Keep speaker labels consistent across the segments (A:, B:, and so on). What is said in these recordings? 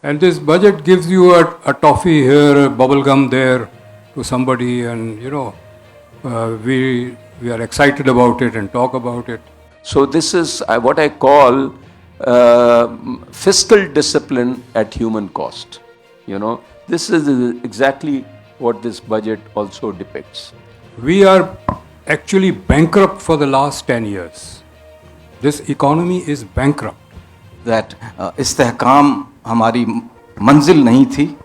A: And this budget gives you a toffee here, a bubble gum there to somebody, and we are excited about it and talk about it.
B: So this is what I call fiscal discipline at human cost. This is exactly what this budget also depicts.
A: We are actually bankrupt for the last 10 years. This economy is bankrupt.
C: That istihkam हमारी मंजिल नहीं थी,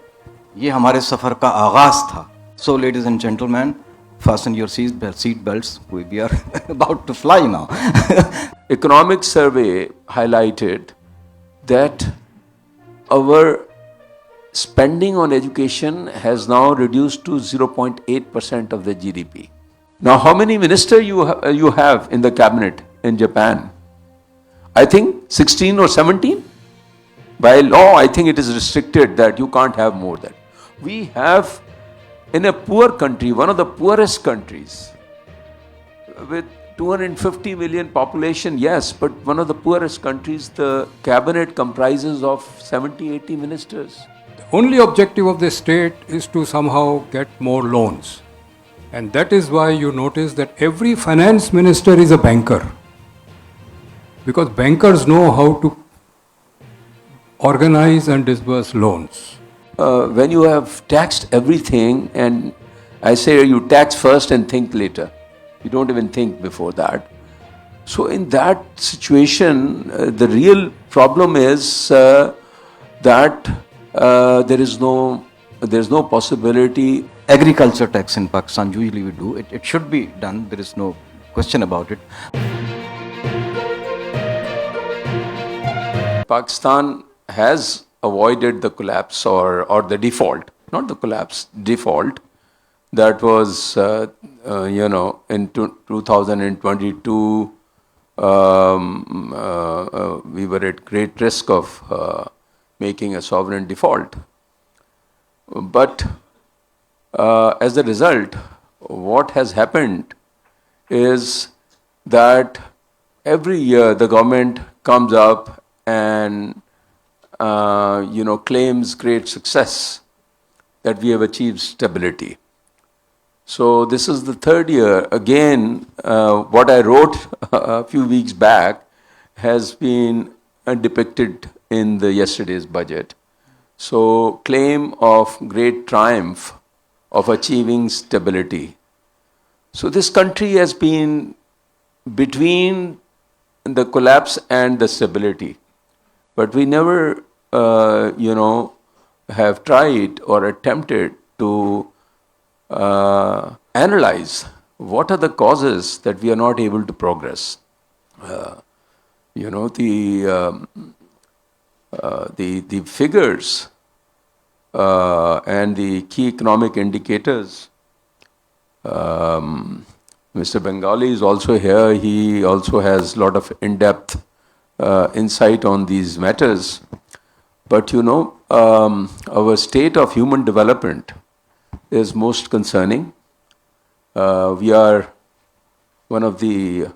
C: ये हमारे सफ़र का आगाज़ था. So ladies and gentlemen, fasten your seat belts. We are about to fly now.
B: Economic survey highlighted that our spending on education has now reduced to 0.8% of the GDP. Now, how many ministers you have in the cabinet in Japan? I think 16 or 17. By law, I think it is restricted that you can't have more than. We have, in a poor country, one of the poorest countries, with 250 million population, yes, but one of the poorest countries, the cabinet comprises of 70, 80 ministers.
A: The only objective of the state is to somehow get more loans. And that is why you notice that every finance minister is a banker. Because bankers know how to organize and disburse loans.
B: When you have taxed everything, and I say you tax first and think later. You don't even think before that. So in that situation, the real problem is that there is no possibility.
C: Agriculture tax in Pakistan, usually we do. It should be done. There is no question about it.
B: Pakistan has avoided the collapse or the default, not the collapse, default. That was, in 2022, we were at great risk of making a sovereign default. But as a result, what has happened is that every year the government comes up and claims great success, that we have achieved stability. So this is the third year. Again, what I wrote a few weeks back has been depicted in the yesterday's budget. So claim of great triumph of achieving stability. So this country has been between the collapse and the stability. But we never, have tried or attempted to analyze what are the causes that we are not able to progress. The figures and the key economic indicators. Mr. Bengali is also here. He also has a lot of in-depth insight on these matters. But our state of human development is most concerning. We are one of the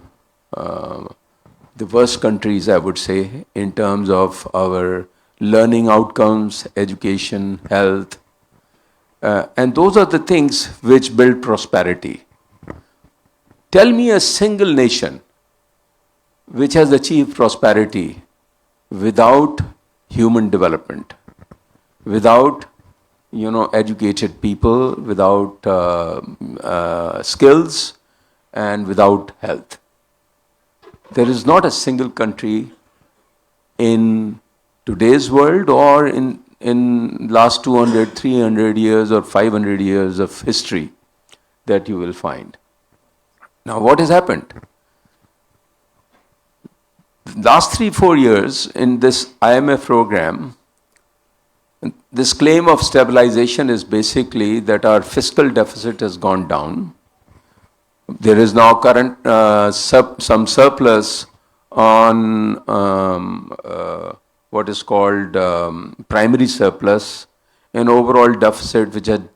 B: worst countries, I would say, in terms of our learning outcomes, education, health. And those are the things which build prosperity. Tell me a single nation which has achieved prosperity without human development, without educated people, without skills, and without health. There is not a single country in today's world or in last 200, 300 years or 500 years of history that you will find. Now, what has happened? Last 3-4 years in this IMF program, this claim of stabilization is basically that our fiscal deficit has gone down. There is now current some surplus on what is called primary surplus, an overall deficit which had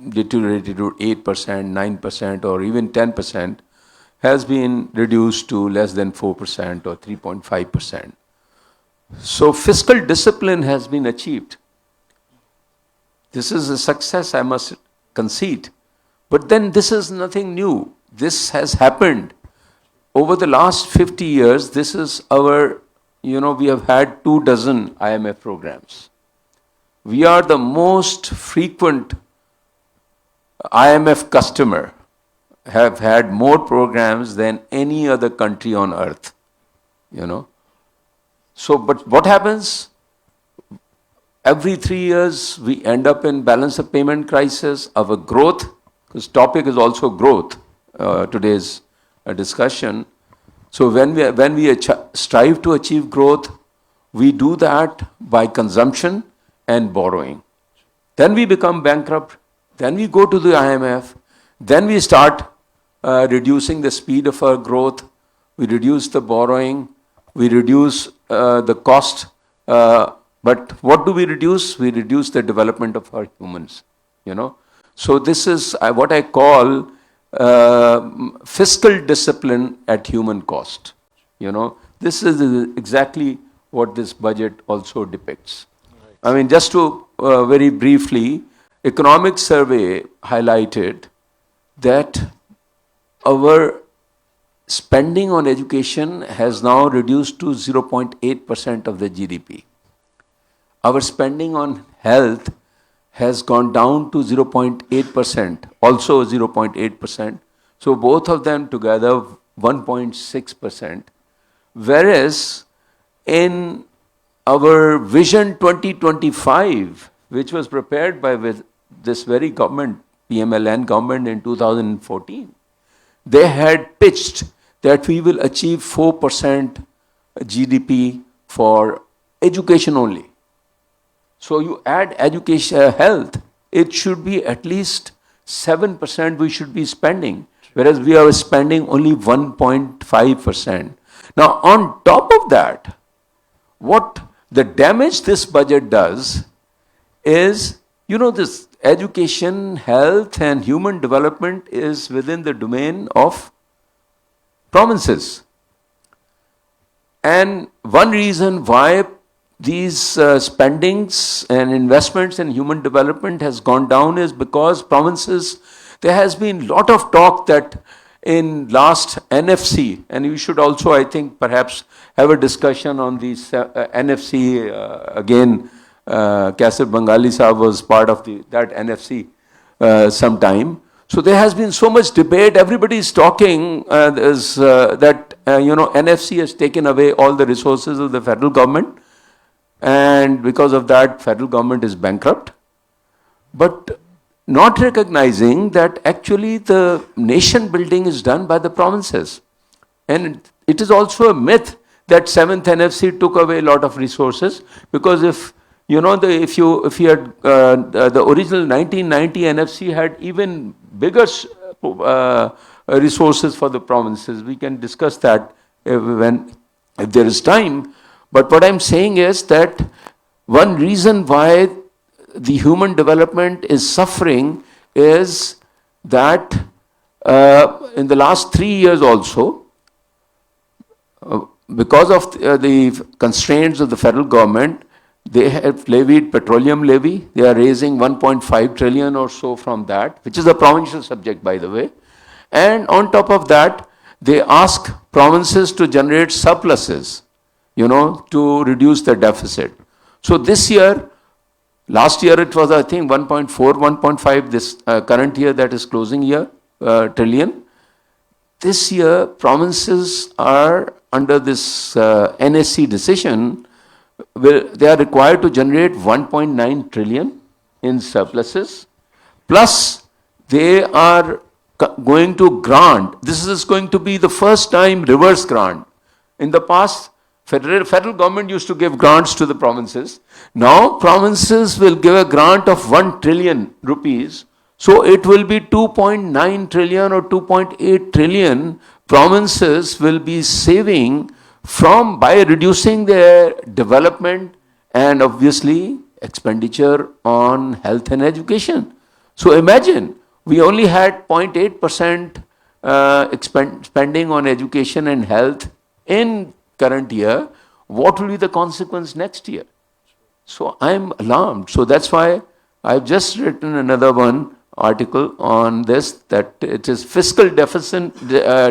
B: deteriorated to 8%, 9% or even 10% has been reduced to less than 4% or 3.5%. So fiscal discipline has been achieved. This is a success, I must concede. But then this is nothing new. This has happened. Over the last 50 years, this is our, we have had 24 IMF programs. We are the most frequent IMF customer, have had more programs than any other country on earth, So, but what happens? Every 3 years, we end up in balance of payment crisis. Our growth, because topic is also growth, today's discussion. So when we strive to achieve growth, we do that by consumption and borrowing. Then we become bankrupt. Then we go to the IMF. Then we start reducing the speed of our growth. We reduce the borrowing. We reduce the cost. But what do we reduce? We reduce the development of our humans. So this is what I call fiscal discipline at human cost. This is exactly what this budget also depicts. I mean, just to very briefly, economic survey highlighted that our spending on education has now reduced to 0.8% of the GDP. Our spending on health has gone down to 0.8%, also 0.8%. So both of them together 1.6%. Whereas in our Vision 2025, which was prepared by this very government, PMLN government in 2014, they had pitched that we will achieve 4% GDP for education only. So you add education, health, it should be at least 7% we should be spending, whereas we are spending only 1.5%. Now on top of that, what the damage this budget does is, this education, health and human development is within the domain of provinces. And one reason why these spendings and investments in human development has gone down is because provinces, there has been lot of talk that in last NFC, and we should also, I think, perhaps have a discussion on the NFC again. Kaiser Bengali Sahab was part of that NFC sometime. So there has been so much debate. Everybody is talking that NFC has taken away all the resources of the federal government, and because of that, federal government is bankrupt. But not recognizing that actually the nation building is done by the provinces. And it is also a myth that 7th NFC took away a lot of resources, because if you had the original 1990 NFC had even bigger resources for the provinces. We can discuss that if there is time. But what I'm saying is that one reason why the human development is suffering is that in the last 3 years also, because of the constraints of the federal government, they have levied petroleum levy. They are raising 1.5 trillion or so from that, which is a provincial subject, by the way. And on top of that, they ask provinces to generate surpluses, to reduce the deficit. So this year, last year it was, I think, 1.4, 1.5, this current year that is closing year, trillion. This year, provinces are under this NSC decision, they are required to generate 1.9 trillion in surpluses, plus they are going to grant. This is going to be the first time reverse grant. In the past, federal government used to give grants to the provinces. Now provinces will give a grant of 1 trillion rupees. So it will be 2.9 trillion or 2.8 trillion provinces will be saving by reducing their development and obviously expenditure on health and education. So imagine, we only had 0.8% spending on education and health in current year. What will be the consequence next year? So I'm alarmed. So that's why I've just written another one article on this, that it is fiscal deficit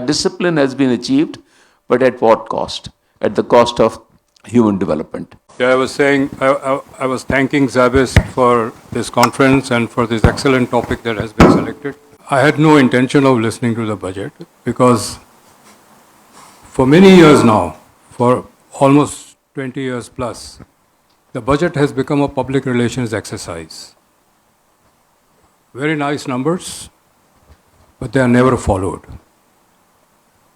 B: discipline has been achieved, but at what cost? At the cost of human development.
A: Yeah, I was saying, I was thanking SZABIST for this conference and for this excellent topic that has been selected. I had no intention of listening to the budget because for many years now, for almost 20 years plus, the budget has become a public relations exercise. Very nice numbers, but they are never followed.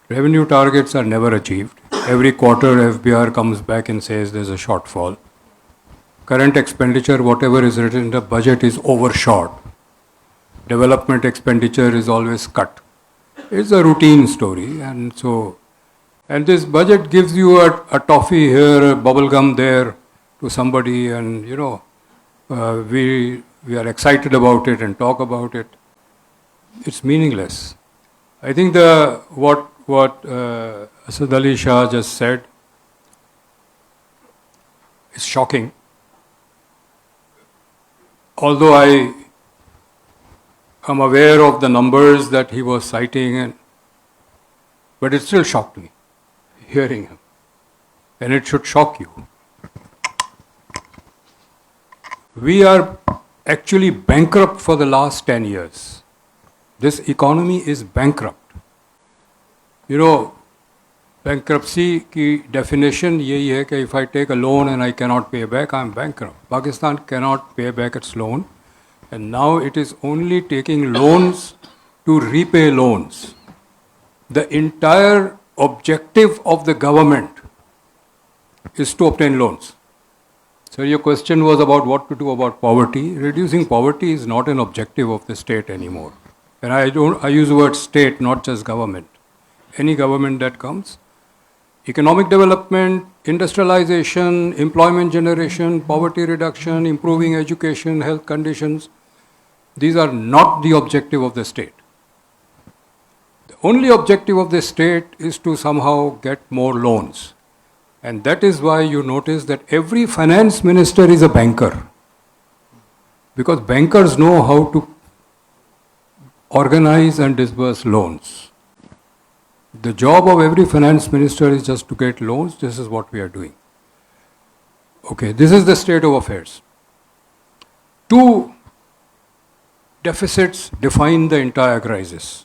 A: Revenue targets are never achieved. Every quarter, FBR comes back and says there's a shortfall. Current expenditure, whatever is written in the budget, is overshot. Development expenditure is always cut. It's a routine story, and this budget gives you a toffee here, a bubble gum there to somebody, and we are excited about it and talk about it. It's meaningless. I think what Asad Ali Shah just said is shocking. Although I am aware of the numbers that he was citing, but it still shocked me, hearing him. And it should shock you. We are actually bankrupt for the last 10 years. This economy is bankrupt. Bankruptcy की definition यही है कि if I take a loan and I cannot pay back, I am bankrupt. Pakistan cannot pay back its loan, and now it is only taking loans to repay loans. The entire objective of the government is to obtain loans. So your question was about what to do about poverty. Reducing poverty is not an objective of the state anymore. And I use the word state, not just government. Any government that comes. Economic development, industrialization, employment generation, poverty reduction, improving education, health conditions, these are not the objective of the state. The only objective of the state is to somehow get more loans. And that is why you notice that every finance minister is a banker. Because bankers know how to organize and disburse loans. The job of every finance minister is just to get loans. This is what we are doing. Okay, this is the state of affairs. Two deficits define the entire crisis.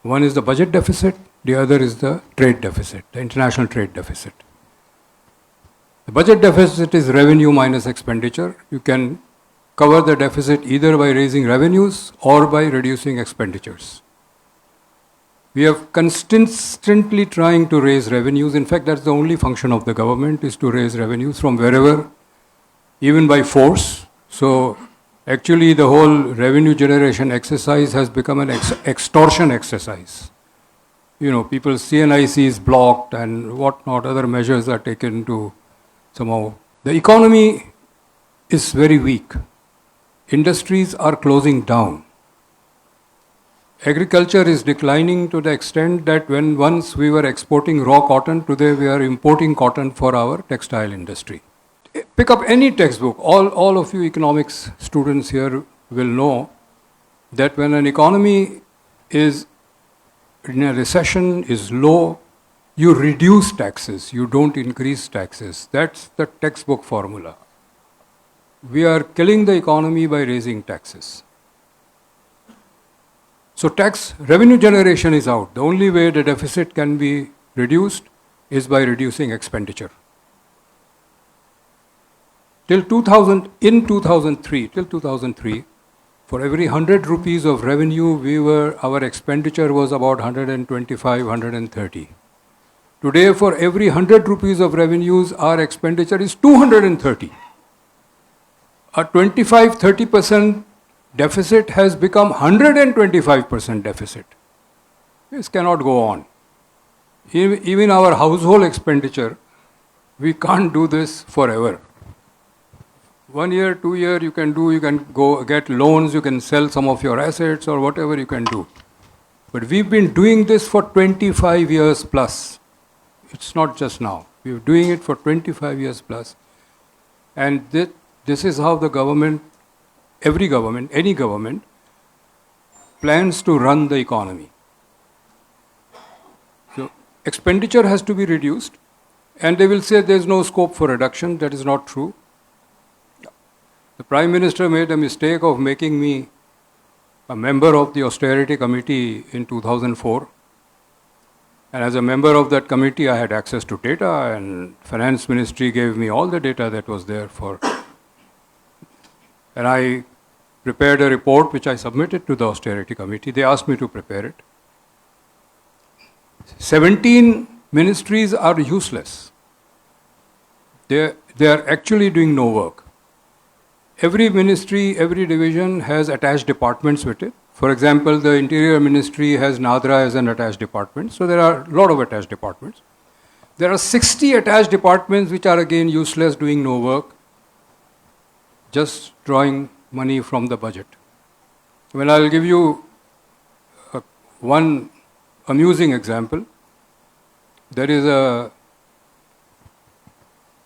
A: One is the budget deficit, the other is the trade deficit, the international trade deficit. The budget deficit is revenue minus expenditure. You can cover the deficit either by raising revenues or by reducing expenditures. We are consistently trying to raise revenues. In fact, that's the only function of the government, is to raise revenues from wherever, even by force. So actually the whole revenue generation exercise has become an extortion exercise. People's CNIC is blocked and whatnot, other measures are taken to somehow. The economy is very weak. Industries are closing down. Agriculture is declining to the extent that when once we were exporting raw cotton, today we are importing cotton for our textile industry. Pick up any textbook. All of you economics students here will know that when an economy is in a recession, is low, you reduce taxes, you don't increase taxes. That's the textbook formula. We are killing the economy by raising taxes. So revenue generation is out. The only way the deficit can be reduced is by reducing expenditure. Till 2003, for every 100 rupees of revenue, our expenditure was about 125, 130. Today, for every 100 rupees of revenues, our expenditure is 230. A 25-30% deficit has become 125% deficit. This cannot go on. Even our household expenditure, we can't do this forever. 1 year, 2 years, you can go get loans, you can sell some of your assets or whatever you can do. But we've been doing this for 25 years plus. It's not just now. We're doing it for 25 years plus. And this is how the government every government, any government, plans to run the economy. So expenditure has to be reduced, and they will say there's no scope for reduction. That is not true. The Prime Minister made a mistake of making me a member of the austerity committee in 2004. And as a member of that committee, I had access to data, and Finance Ministry gave me all the data that was there for. And I prepared a report which I submitted to the austerity committee. They asked me to prepare it. 17 ministries are useless. They are actually doing no work. Every ministry, every division has attached departments with it. For example, the Interior Ministry has Nadra as an attached department. So there are a lot of attached departments. There are 60 attached departments which are again useless, doing no work, just drawing money from the budget. Well, I'll give you one amusing example. There is a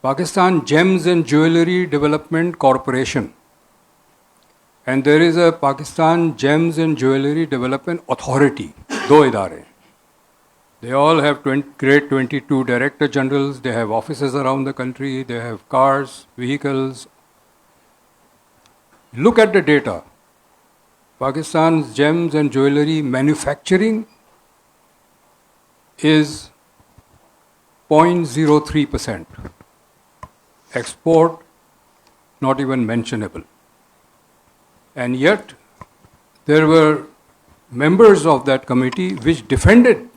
A: Pakistan Gems and Jewellery Development Corporation, and there is a Pakistan Gems and Jewellery Development Authority, do idare. They all have grade 22 director generals, they have offices around the country, they have cars, vehicles. Look at the data. Pakistan's gems and jewellery manufacturing is 0.03%. Export, not even mentionable. And yet, there were members of that committee which defended.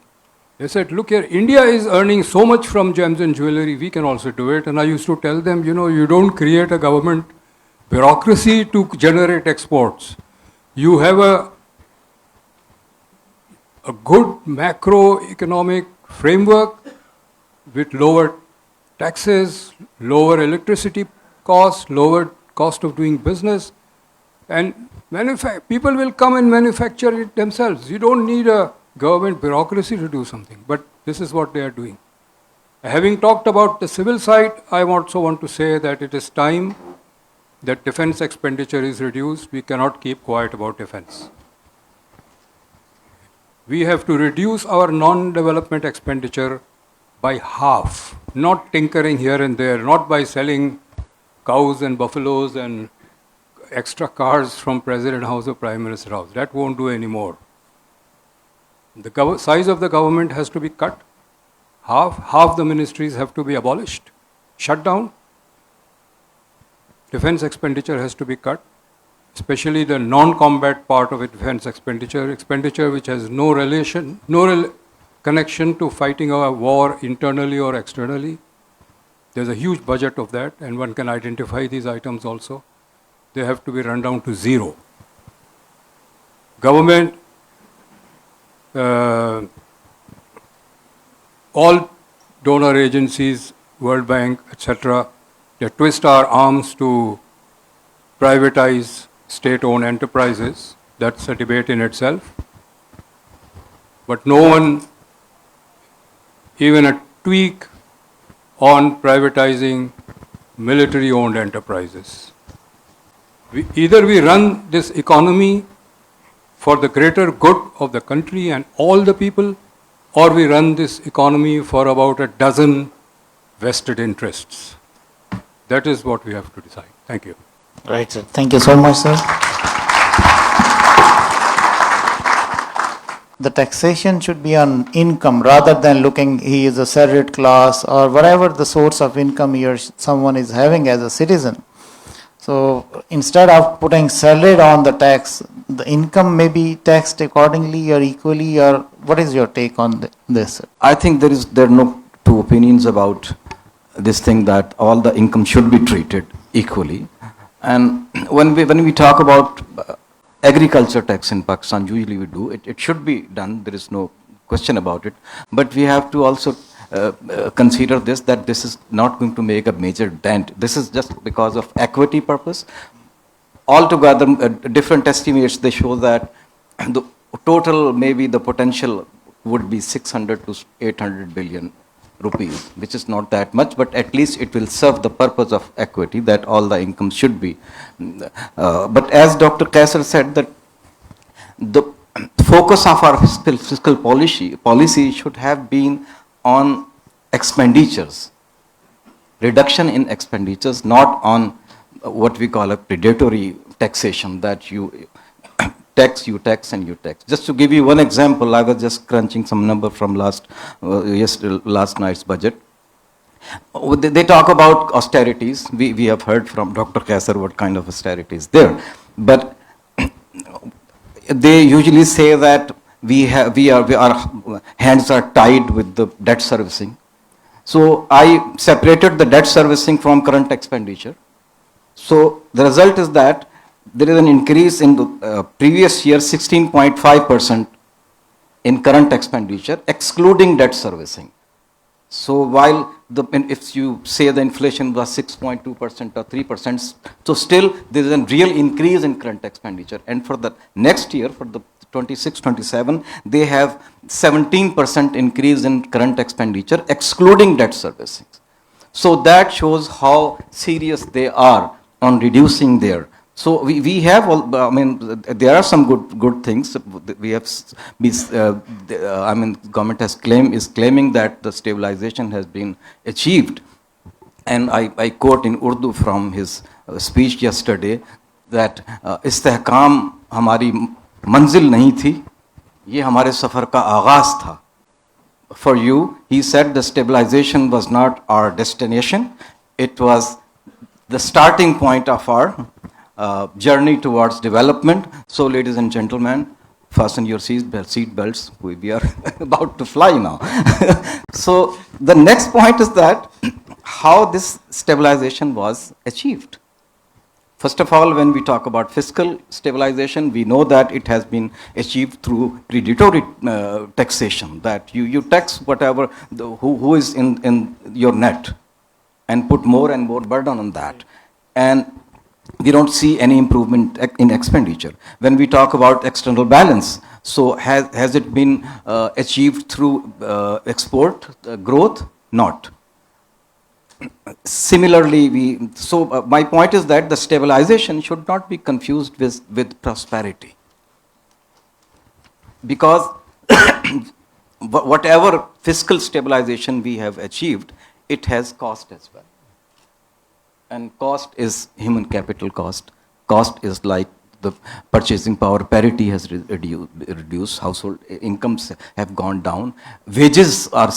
A: They said, look here, India is earning so much from gems and jewellery, we can also do it. And I used to tell them, you don't create a government bureaucracy to generate exports. You have a good macroeconomic framework with lower taxes, lower electricity costs, lower cost of doing business, and people will come and manufacture it themselves. You don't need a government bureaucracy to do something, but this is what they are doing. Having talked about the civil side, I also want to say that it is time that defense expenditure is reduced. We cannot keep quiet about defense. We have to reduce our non-development expenditure by half, not tinkering here and there, not by selling cows and buffaloes and extra cars from President House or Prime Minister House. That won't do anymore. The size of the government has to be cut. Half the ministries have to be abolished, shut down. Defense expenditure has to be cut, especially the non-combat part of it, defense expenditure which has no connection to fighting a war internally or externally. There's a huge budget of that, and one can identify these items also. They have to be run down to zero. Government, all donor agencies, World Bank, etc., they twist our arms to privatize state-owned enterprises. That's a debate in itself. But no one, even a tweak on privatizing military-owned enterprises. Either we run this economy for the greater good of the country and all the people, or we run this economy for about a dozen vested interests. That is what we have to decide. Thank you.
D: Right, sir. Thank you so much, sir. The taxation should be on income rather than looking he is a salaried class or whatever the source of income someone is having as a citizen. So instead of putting salaried on the tax, the income may be taxed accordingly or equally, or what is your take on this?
C: I think there are no two opinions about this thing, that all the income should be treated equally. And when we talk about agriculture tax in Pakistan, usually we do it should be done. There is no question about it. But we have to also consider this, that this is not going to make a major dent. This is just because of equity purpose. Altogether, different estimates, they show that the total, maybe the potential would be 600 to 800 billion rupees, which is not that much, but at least it will serve the purpose of equity that all the income should be. But as Dr. Kaiser said, that the focus of our fiscal policy should have been on expenditures, reduction in expenditures, not on what we call a predatory taxation, that you tax, and you tax. Just to give you one example, I was just crunching some number from last night's budget. They talk about austerities. We have heard from Dr. Kaiser what kind of austerities there, but they usually say that our hands are tied with the debt servicing. So I separated the debt servicing from current expenditure. So the result is that there is an increase in the previous year 16.5% in current expenditure, excluding debt servicing. So while if you say the inflation was 6.2% or 3%, so still there is a real increase in current expenditure. And for the next year, for the 26-27, they have 17% increase in current expenditure, excluding debt servicing. So that shows how serious they are on reducing their. So we have, there are some good things. We have, government is claiming that the stabilization has been achieved. And I quote in Urdu from his speech yesterday that istehkam hamari manzil nahi thi, ye hamare safar ka आगाज था. For you, he said the stabilization was not our destination. It was the starting point of our journey towards development. So, ladies and gentlemen, fasten your seat belts. We are about to fly now. So, the next point is that how this stabilization was achieved. First of all, when we talk about fiscal stabilization, we know that it has been achieved through predatory taxation, that you tax whatever, who is in your net, and put more and more burden on that. And we don't see any improvement in expenditure. When we talk about external balance, so has it been achieved through export growth? Not. Similarly, my point is that the stabilization should not be confused with prosperity. Because whatever fiscal stabilization we have achieved, it has cost as well. And cost is human capital cost. Cost is like the purchasing power parity has reduced, household incomes have gone down, wages are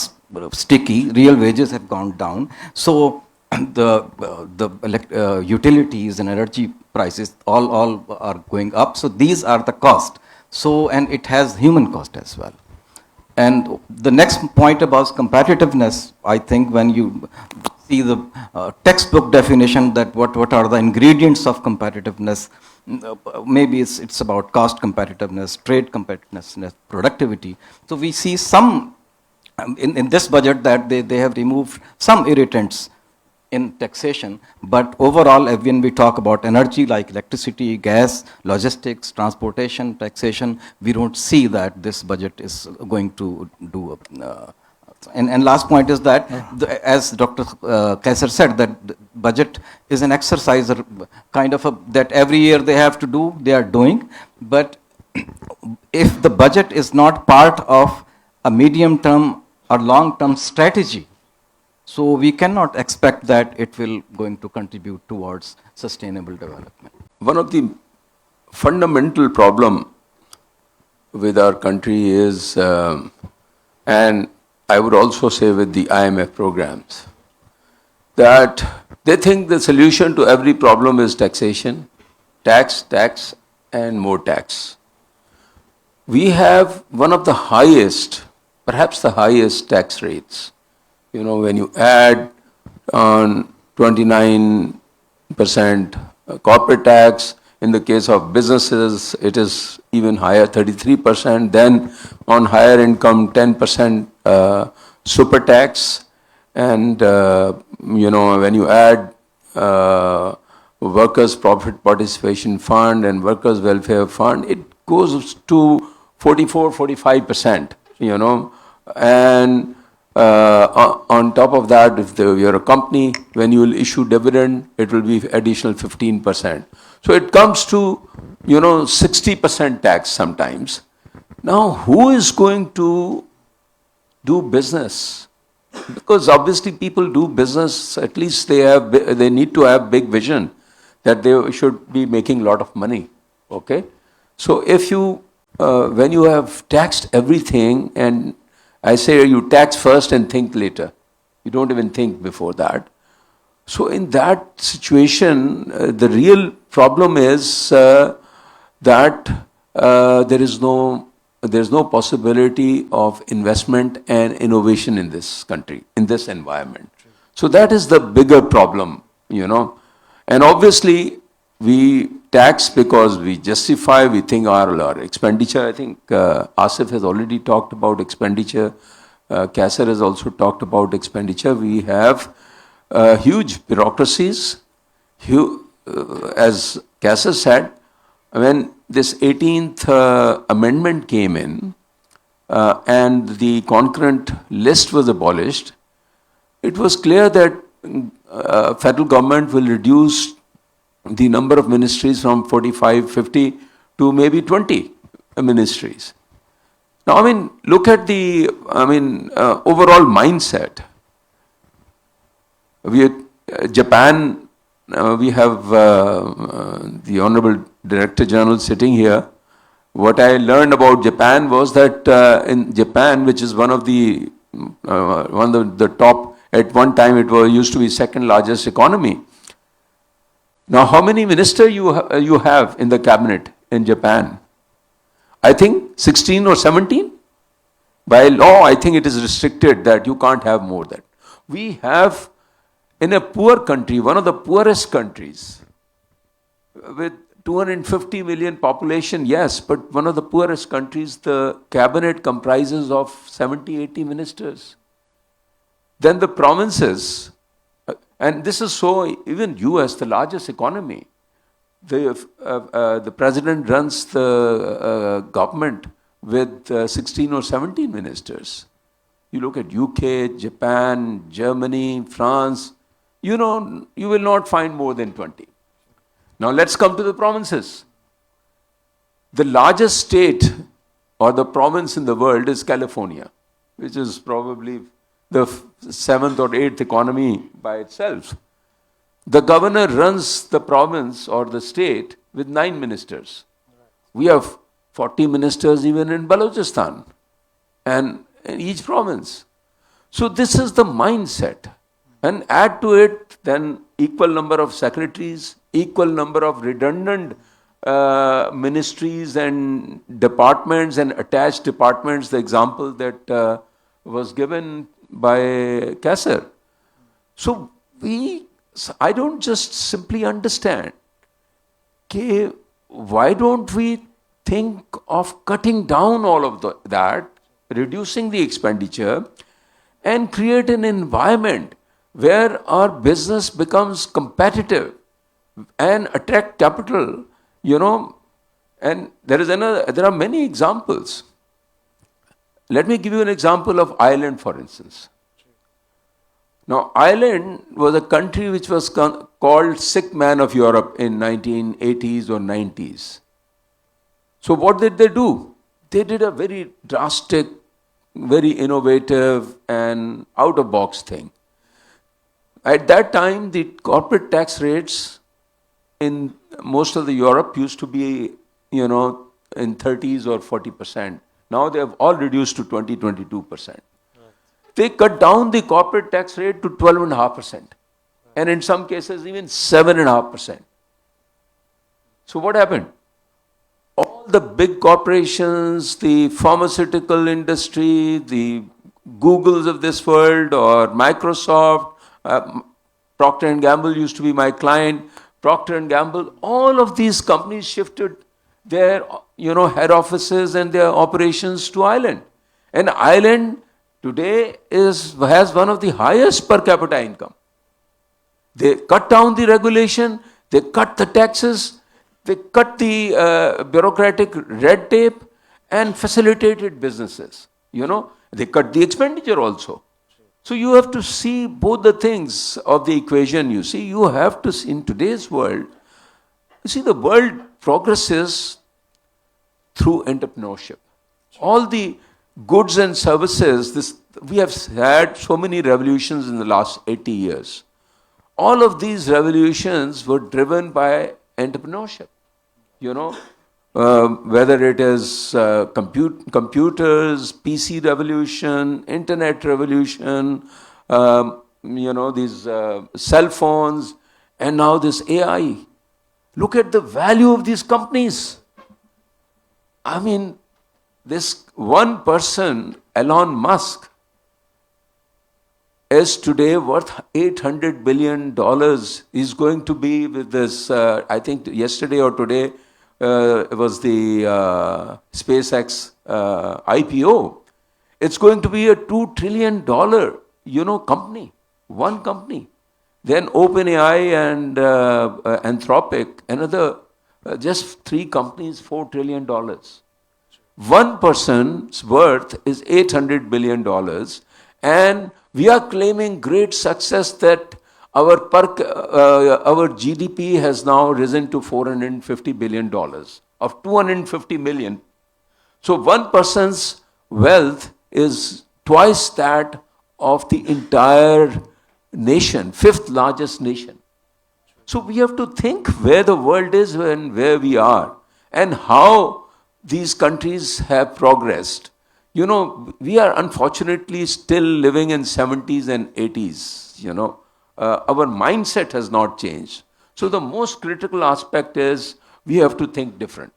C: sticky, real wages have gone down. So the utilities and energy prices all are going up. So these are the cost. So, and it has human cost as well. And the next point about competitiveness, I think when you see the textbook definition that what are the ingredients of competitiveness, maybe it's about cost competitiveness, trade competitiveness, productivity. So we see some, in this budget that they have removed some irritants in taxation, but overall when we talk about energy like electricity, gas, logistics, transportation, taxation, we don't see that this budget is going to do. And last point is that, as Dr. Kaiser said, that the budget is an exercise, kind of that every year they have to do, they are doing, but if the budget is not part of a medium-term or long-term strategy, so we cannot expect that it will going to contribute towards sustainable development.
B: One of the fundamental problem with our country is, and I would also say with the IMF programs, that they think the solution to every problem is taxation, tax, and more tax. We have one of the highest, perhaps the highest tax rates. You know, when you add on 29% corporate tax, in the case of businesses, it is even higher, 33%. Then on higher income, 10% super tax. And, when you add workers' profit participation fund and workers' welfare fund, it goes to 44, 45%, And On top of that, if you're a company, when you will issue dividend, it will be additional 15%. So it comes to, 60% tax sometimes. Now, who is going to do business? Because obviously people do business, at least they need to have big vision that they should be making a lot of money. Okay? So if you, when you have taxed everything, and I say you tax first and think later. You don't even think before that. So in that situation, the real problem is that there's no possibility of investment and innovation in this country, in this environment. So that is the bigger problem, And obviously, we tax because we justify, we think our expenditure. I think Asif has already talked about expenditure. Kaiser has also talked about expenditure. We have huge bureaucracies. As Kaiser said, when this 18th amendment came in and the concurrent list was abolished, it was clear that federal government will reduce the number of ministries from 45, 50 to maybe 20 ministries. Now, look at the, overall mindset. Japan, we have the Honorable Director General sitting here. What I learned about Japan was that in Japan, which is one of the top, at one time it used to be second largest economy. Now, how many ministers you have in the cabinet in Japan? I think 16 or 17. By law, I think it is restricted that you can't have more than. We have, in a poor country, one of the poorest countries, with 250 million population, yes, but one of the poorest countries, the cabinet comprises of 70, 80 ministers. Then the provinces, and this is so, even US, the largest economy, the president runs the government with 16 or 17 ministers. You look at UK, Japan, Germany, France, you will not find more than 20. Now let's come to the provinces. The largest state or the province in the world is California, which is probably the 7th or 8th economy by itself. The governor runs the province or the state with 9 ministers. We have 40 ministers even in Balochistan and in each province. So this is the mindset. And add to it then equal number of secretaries, equal number of redundant ministries and departments and attached departments, the example that was given by Kaiser. So I don't just simply understand, why don't we think of cutting down all of that, reducing the expenditure, and create an environment where our business becomes competitive and attract capital, and there are many examples. Let me give you an example of Ireland, for instance. Now, Ireland was a country which was called sick man of Europe in 1980s or 90s. So what did they do? They did a very drastic, very innovative and out-of-box thing. At that time, the corporate tax rates in most of the Europe used to be, in 30s or 40%. Now they have all reduced to 20, 22%. They cut down the corporate tax rate to 12.5%. And in some cases, even 7.5%. So what happened? All the big corporations, the pharmaceutical industry, the Googles of this world or Microsoft, Procter & Gamble used to be my client, Procter & Gamble, all of these companies shifted their head offices and their operations to Ireland. And Ireland today has one of the highest per capita income. They cut down the regulation, they cut the taxes, they cut the bureaucratic red tape and facilitated businesses. They cut the expenditure also. So you have to see both the things of the equation. You see, you have to see in today's world, you see, the world progresses through entrepreneurship. All the goods and services, we have had so many revolutions in the last 80 years. All of these revolutions were driven by entrepreneurship. You know, whether it is computers, PC revolution, internet revolution, these cell phones, and now this AI. Look at the value of these companies. I mean, this one person, Elon Musk, is today worth $800 billion. He's going to be with this, I think yesterday or today, it was the SpaceX IPO. It's going to be a $2 trillion, company, one company. Then OpenAI and Anthropic, another, just 3 companies, $4 trillion. One person's worth is $800 billion, and we are claiming great success that our GDP has now risen to $450 billion of 250 million. So one person's wealth is twice that of the entire nation, 5th largest nation. So we have to think where the world is and where we are, and how these countries have progressed. You know, we are unfortunately still living in 70s and 80s, Our mindset has not changed. So the most critical aspect is we have to think different.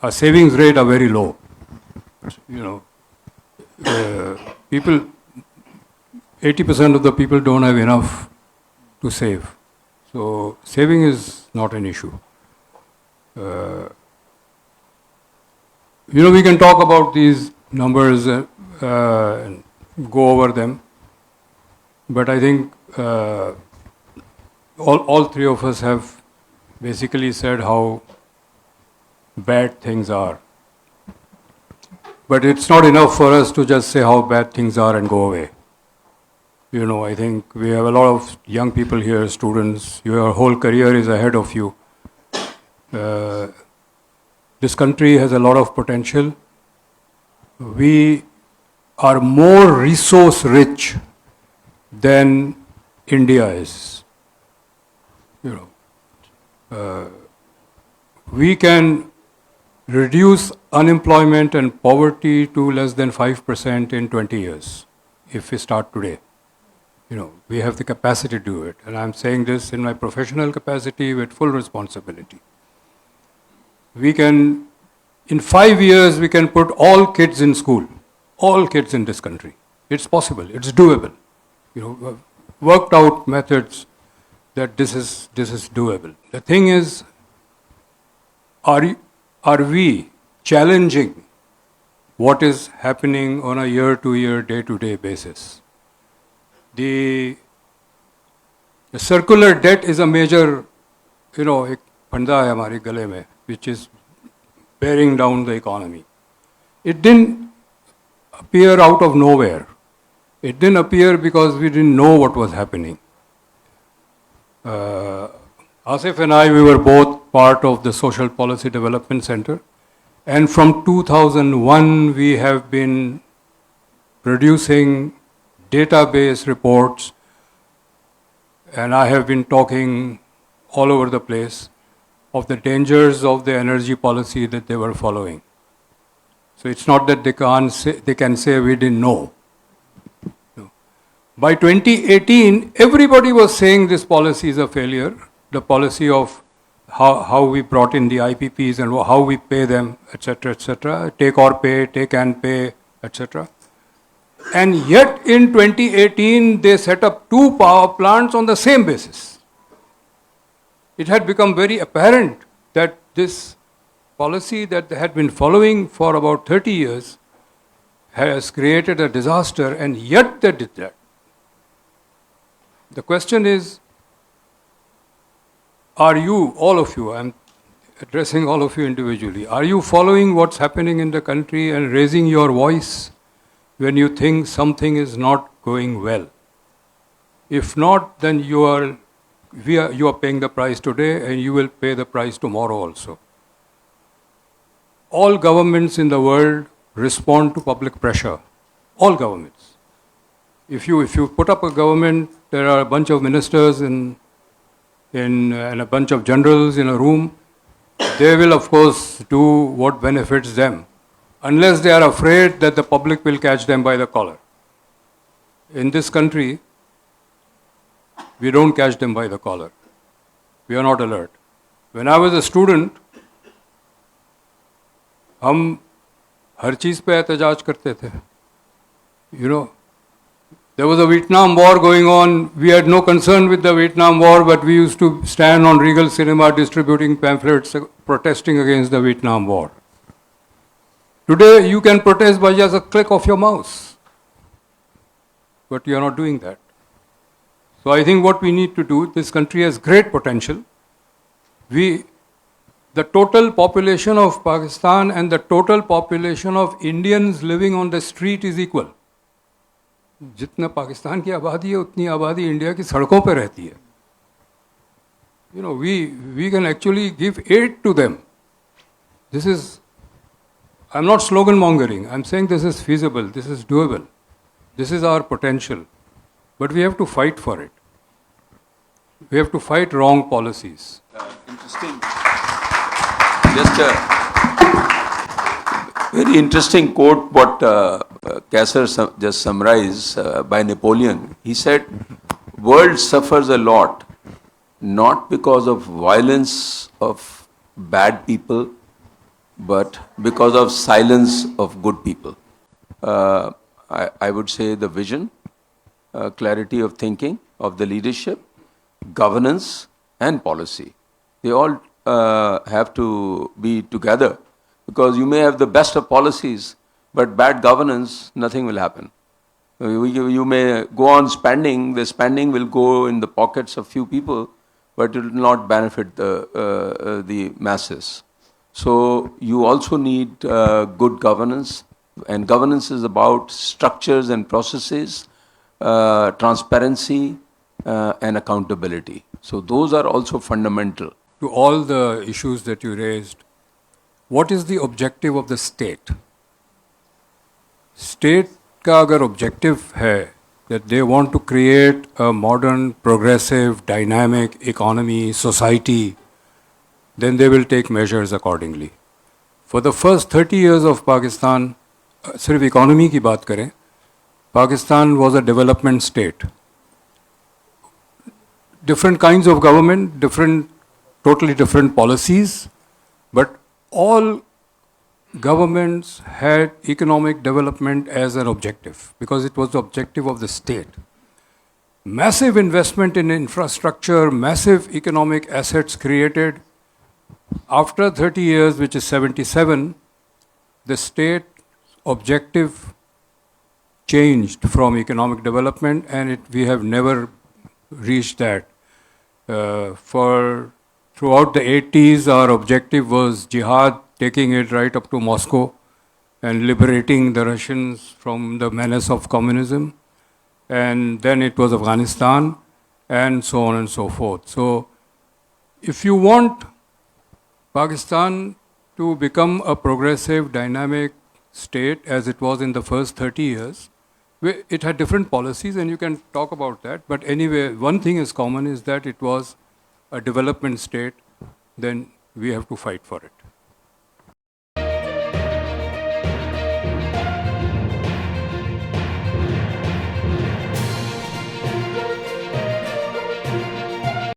A: Our savings rate are very low. People, 80% of the people don't have enough to save. So saving is not an issue. We can talk about these numbers and go over them, but I think all 3 of us have basically said how bad things are. But it's not enough for us to just say how bad things are and go away. I think we have a lot of young people here, students. Your whole career is ahead of you. This country has a lot of potential. We are more resource rich than India is. We can reduce unemployment and poverty to less than 5% in 20 years if we start today. We have the capacity to do it. And I'm saying this in my professional capacity with full responsibility. In 5 years, we can put all kids in school, all kids in this country. It's possible, it's doable. Worked out methods that this is doable. The thing is, are we challenging what is happening on a year-to-year, day-to-day basis? The circular debt is a major, ek phanda hai hamare gale mein, which is bearing down the economy. It didn't appear out of nowhere. It didn't appear because we didn't know what was happening. Asif and I, we were both part of the Social Policy Development Center. And from 2001, we have been producing database reports, and I have been talking all over the place of the dangers of the energy policy that they were following. So it's not that they can say we didn't know. No. By 2018, everybody was saying this policy is a failure. The policy of how we brought in the IPPs and how we pay them, etc., take or pay, take and pay, etc. And yet in 2018, they set up 2 power plants on the same basis. It had become very apparent that this policy that they had been following for about 30 years has created a disaster, and yet they did that. The question is, are you, all of you, addressing all of you individually. Are you following what's happening in the country and raising your voice when you think something is not going well? If not, then you are paying the price today and you will pay the price tomorrow also. All governments in the world respond to public pressure. All governments. If you put up a government, there are a bunch of ministers and a bunch of generals in a room, they will of course do what benefits them, unless they are afraid that the public will catch them by the collar. In this country, we don't catch them by the collar. We are not alert. When I was a student, हम हर चीज़ पे एहतजाज करते थे. You know, there was a Vietnam War going on. We had no concern with the Vietnam War, but we used to stand on Regal Cinema distributing pamphlets protesting against the Vietnam War. Today, you can protest by just a click of your mouse. But you are not doing that. So I think what we need to do, this country has great potential. The total population of Pakistan and the total population of Indians living on the street is equal. जितना पाकिस्तान की आबादी है उतनी आबादी India की सड़कों पर रहती है. You know, we can actually give aid to them. This is, I'm not slogan mongering. I'm saying this is feasible. This is doable. This is our potential. But we have to fight for it. We have to fight wrong policies.
B: Interesting. Just a very interesting quote what Kaiser just summarized by Napoleon. He said, world suffers a lot, not because of violence of bad people, but because of silence of good people. I would say the vision, clarity of thinking of the leadership, governance and policy. They all have to be together, because you may have the best of policies, but bad governance, nothing will happen. You may go on spending, the spending will go in the pockets of few people, but it will not benefit the masses. So you also need good governance, and governance is about structures and processes, transparency and accountability. So those are also fundamental.
A: To all the issues that you raised, what is the objective of the state? State का अगर objective है that they want to create a modern, progressive, dynamic economy, society, then they will take measures accordingly. For the first 30 years of Pakistan, सिर्फ economy की बात करें, Pakistan was a development state. Different kinds of government, totally different policies, but all governments had economic development as an objective because it was the objective of the state. Massive investment in infrastructure, massive economic assets created. After 30 years, which is 77, the state objective changed from economic development, and we have never reached that. Throughout the 80s, our objective was jihad, taking it right up to Moscow and liberating the Russians from the menace of communism. And then it was Afghanistan, and so on and so forth. So if you want Pakistan to become a progressive, dynamic state as it was in the first 30 years, it had different policies, and you can talk about that. But anyway, one thing is common is that it was a development state, then we have to fight for it.